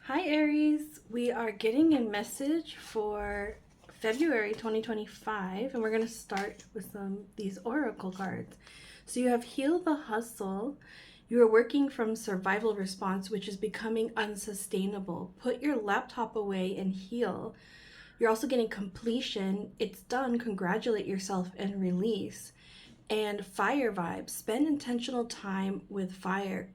Hi Aries, we are getting a message for February 2025 and we're going to start with these oracle cards. So you have Heal the Hustle. You are working from survival response, which is becoming unsustainable. Put your laptop away and heal. You're also getting completion. It's done. Congratulate yourself and release. And fire vibes. Spend intentional time with fire.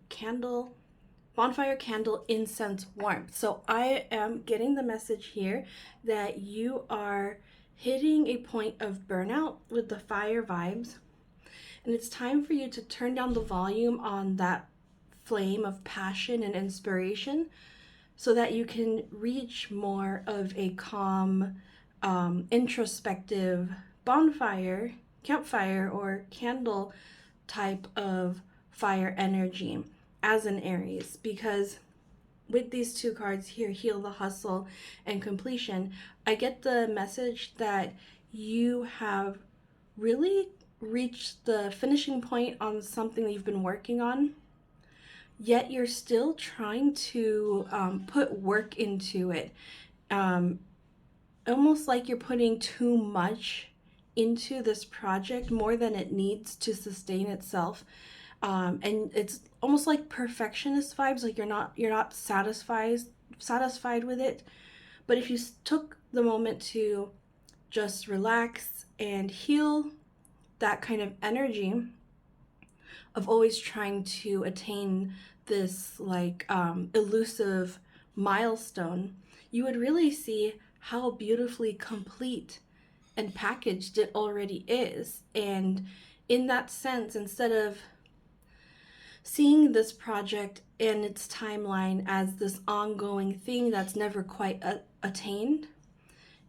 Bonfire, candle, incense, warmth. So I am getting the message here that you are hitting a point of burnout with the fire vibes, and it's time for you to turn down the volume on that flame of passion and inspiration so that you can reach more of a calm, introspective bonfire, campfire, or candle type of fire energy as an Aries. Because with these two cards here, Heal the Hustle and Completion, I get the message that you have really reached the finishing point on something that you've been working on, yet you're still trying to put work into it. Um, Almost like you're putting too much into this project, more than it needs to sustain itself. And it's almost like perfectionist vibes, like you're not satisfied with it. But if you took the moment to just relax and heal that kind of energy of always trying to attain this elusive milestone, you would really see how beautifully complete and packaged it already is. And in that sense, instead of seeing this project and its timeline as this ongoing thing that's never quite attained,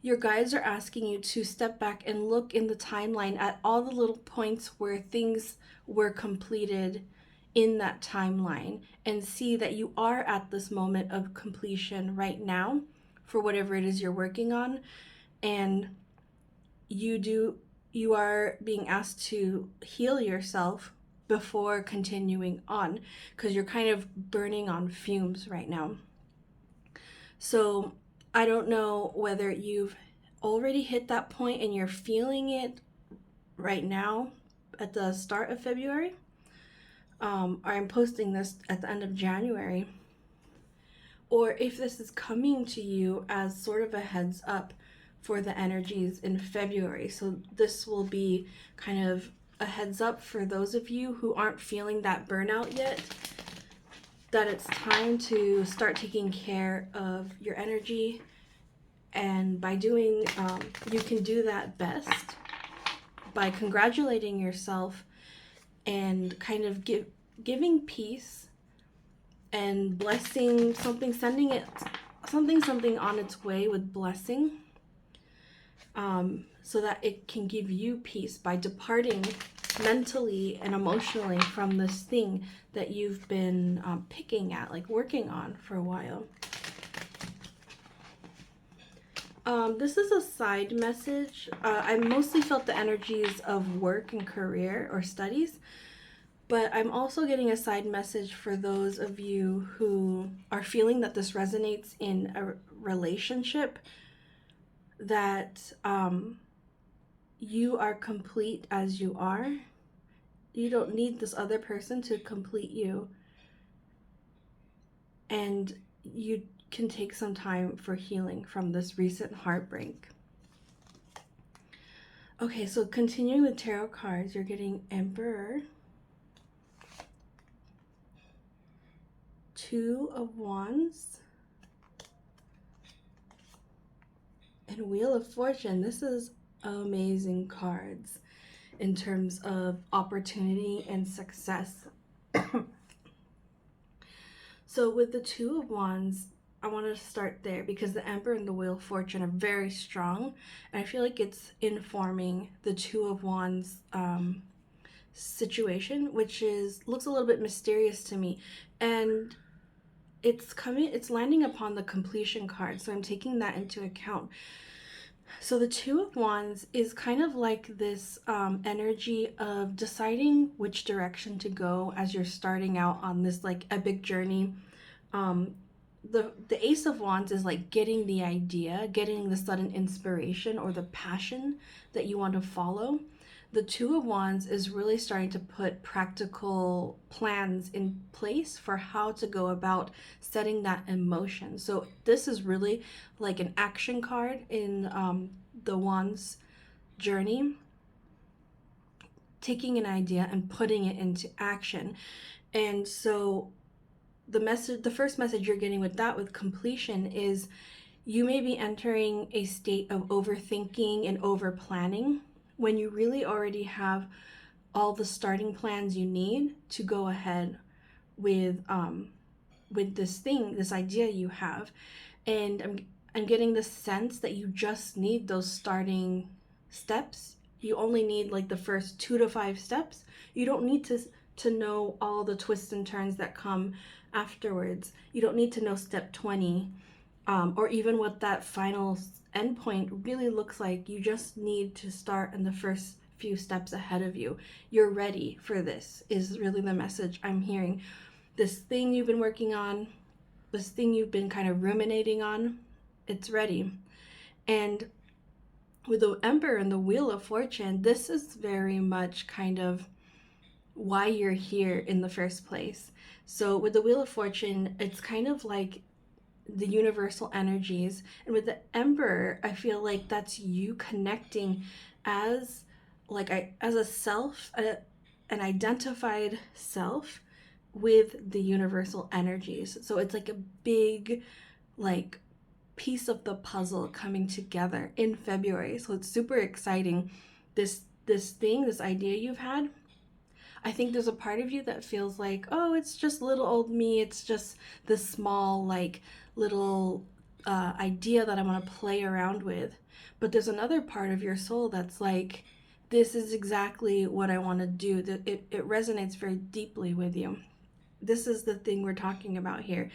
your guides are asking you to step back and look in the timeline at all the little points where things were completed in that timeline and see that you are at this moment of completion right now for whatever it is you're working on. And you are being asked to heal yourself before continuing on, because you're kind of burning on fumes right now. So I don't know whether you've already hit that point and you're feeling it right now at the start of February, or I'm posting this at the end of January, or if this is coming to you as sort of a heads up for the energies in February. So this will be kind of a heads up for those of you who aren't feeling that burnout yet, that it's time to start taking care of your energy. And by doing, you can do that best by congratulating yourself and kind of giving peace and blessing something, sending it something on its way with blessing, so that it can give you peace by departing mentally and emotionally from this thing that you've been picking at, like working on for a while. This is a side message. I mostly felt the energies of work and career or studies, but I'm also getting a side message for those of you who are feeling that this resonates in a relationship, that you are complete as you are. You don't need this other person to complete you. And you can take some time for healing from this recent heartbreak. Okay, so continuing with tarot cards, you're getting Emperor, Two of Wands, and Wheel of Fortune. This is amazing cards in terms of opportunity and success. So with the Two of Wands, I want to start there because the Emperor and the Wheel of Fortune are very strong, and I feel like it's informing the Two of Wands situation, which looks a little bit mysterious to me, and it's landing upon the completion card, so I'm taking that into account. So the Two of Wands is kind of like this energy of deciding which direction to go as you're starting out on this like epic journey, the Ace of Wands is like getting the idea, getting the sudden inspiration or the passion that you want to follow. The Two of Wands is really starting to put practical plans in place for how to go about setting that in motion. So this is really like an action card in the Wands journey, taking an idea and putting it into action. And so the first message you're getting with that, with completion, is you may be entering a state of overthinking and over planning when you really already have all the starting plans you need to go ahead with this idea you have. And I'm getting the sense that you just need those starting steps. You only need like the first 2 to 5 steps. You don't need to know all the twists and turns that come afterwards. You don't need to know step 20, or even what that final endpoint really looks like. You just need to start in the first few steps ahead of you. You're ready for this, is really the message I'm hearing. This thing you've been working on, this thing you've been kind of ruminating on, it's ready. And with the Emperor and the Wheel of Fortune, this is very much kind of why you're here in the first place. So with the Wheel of Fortune, it's kind of like the universal energies. And with the Emperor, I feel like that's you connecting as as a self, an identified self with the universal energies. So it's like a big like piece of the puzzle coming together in February. So it's super exciting. This idea you've had, I think there's a part of you that feels like, oh, it's just little old me. It's just this small, like, little idea that I want to play around with. But there's another part of your soul that's like, this is exactly what I want to do. It resonates very deeply with you. This is the thing we're talking about here.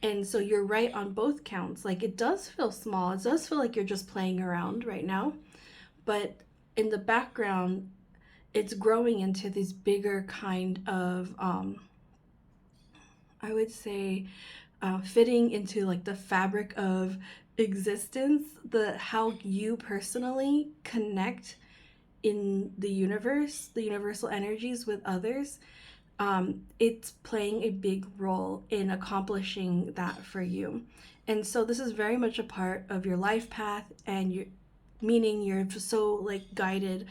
And so you're right on both counts. Like, it does feel small. It does feel like you're just playing around right now. But in the background, it's growing into this bigger kind of, I would say, fitting into like the fabric of existence, how you personally connect in the universe, the universal energies with others. It's playing a big role in accomplishing that for you. And so this is very much a part of your life path, and meaning you're so like guided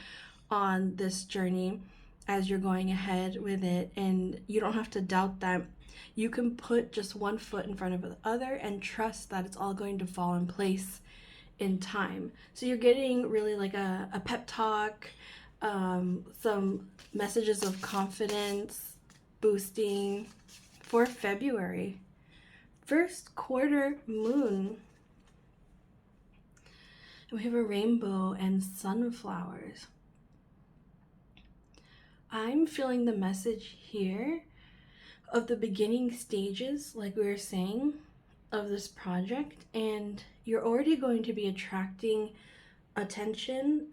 on this journey as you're going ahead with it, and you don't have to doubt that. You can put just one foot in front of the other and trust that it's all going to fall in place in time. So you're getting really like a pep talk, some messages of confidence boosting for February. First quarter moon. And we have a rainbow and sunflowers. I'm feeling the message here of the beginning stages, like we were saying, of this project, and you're already going to be attracting attention,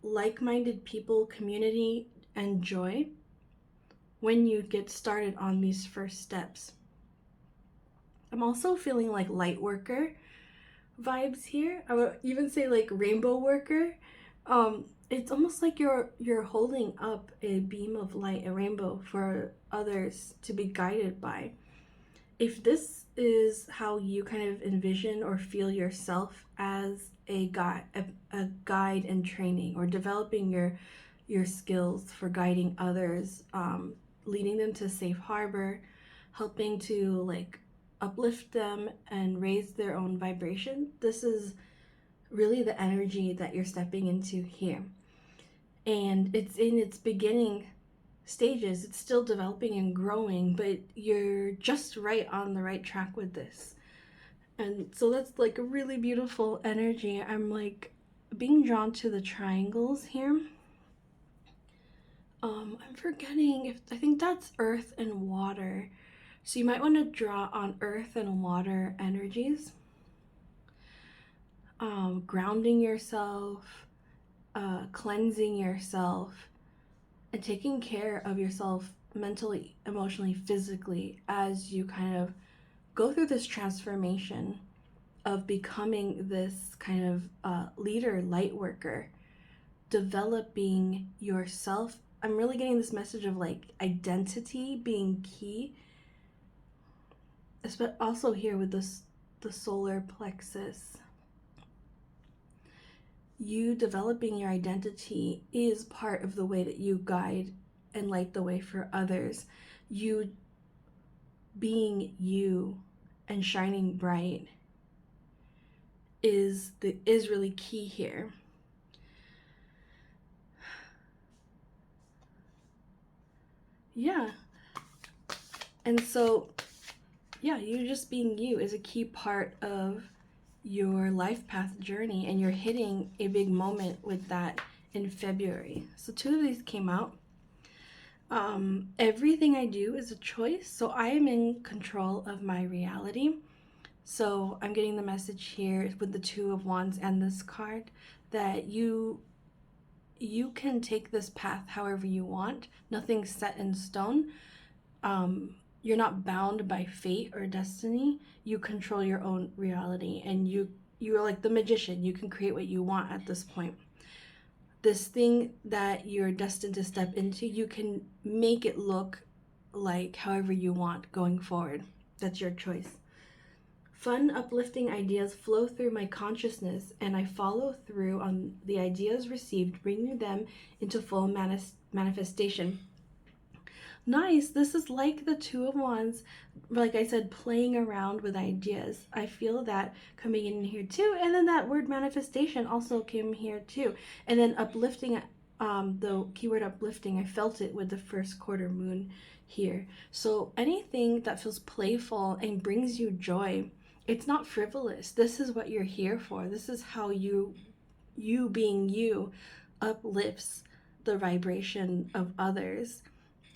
like-minded people, community, and joy when you get started on these first steps. I'm also feeling like light worker vibes here. I would even say like rainbow worker. It's almost like you're holding up a beam of light, a rainbow, for others to be guided by. If this is how you kind of envision or feel yourself as a guide in training, or developing your skills for guiding others, leading them to safe harbor, helping to like uplift them and raise their own vibration, this is really the energy that you're stepping into here. And it's in its beginning stages. It's still developing and growing, but you're just right on the right track with this. And so that's like a really beautiful energy. I'm like being drawn to the triangles here. I'm forgetting if I think that's earth and water. So you might want to draw on earth and water energies. Grounding yourself, cleansing yourself, and taking care of yourself mentally, emotionally, physically, as you kind of go through this transformation of becoming this kind of leader, light worker, developing yourself. I'm really getting this message of like identity being key, but also here with this, the solar plexus. You developing your identity is part of the way that you guide and light the way for others. You being you and shining bright is really key here. Yeah. And so, yeah, you just being you is a key part of your life path journey, and you're hitting a big moment with that in February. So 2 of these came out. Everything I do is a choice, so I am in control of my reality. So I'm getting the message here with the 2 of Wands and this card that you can take this path however you want. Nothing's set in stone. You're not bound by fate or destiny. You control your own reality, and you're like the magician. You can create what you want at this point. This thing that you're destined to step into, you can make it look like however you want going forward. That's your choice. Fun, uplifting ideas flow through my consciousness, and I follow through on the ideas received, bringing them into full manifestation. Nice. This is like the 2 of Wands, like I said, playing around with ideas. I feel that coming in here too. And then that word manifestation also came here too. And then uplifting, the keyword uplifting, I felt it with the first quarter moon here. So anything that feels playful and brings you joy, it's not frivolous. This is what you're here for. This is how you being you uplifts the vibration of others.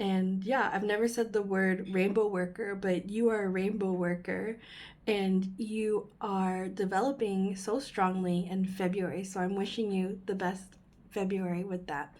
And yeah, I've never said the word rainbow worker, but you are a rainbow worker, and you are developing so strongly in February. So I'm wishing you the best February with that.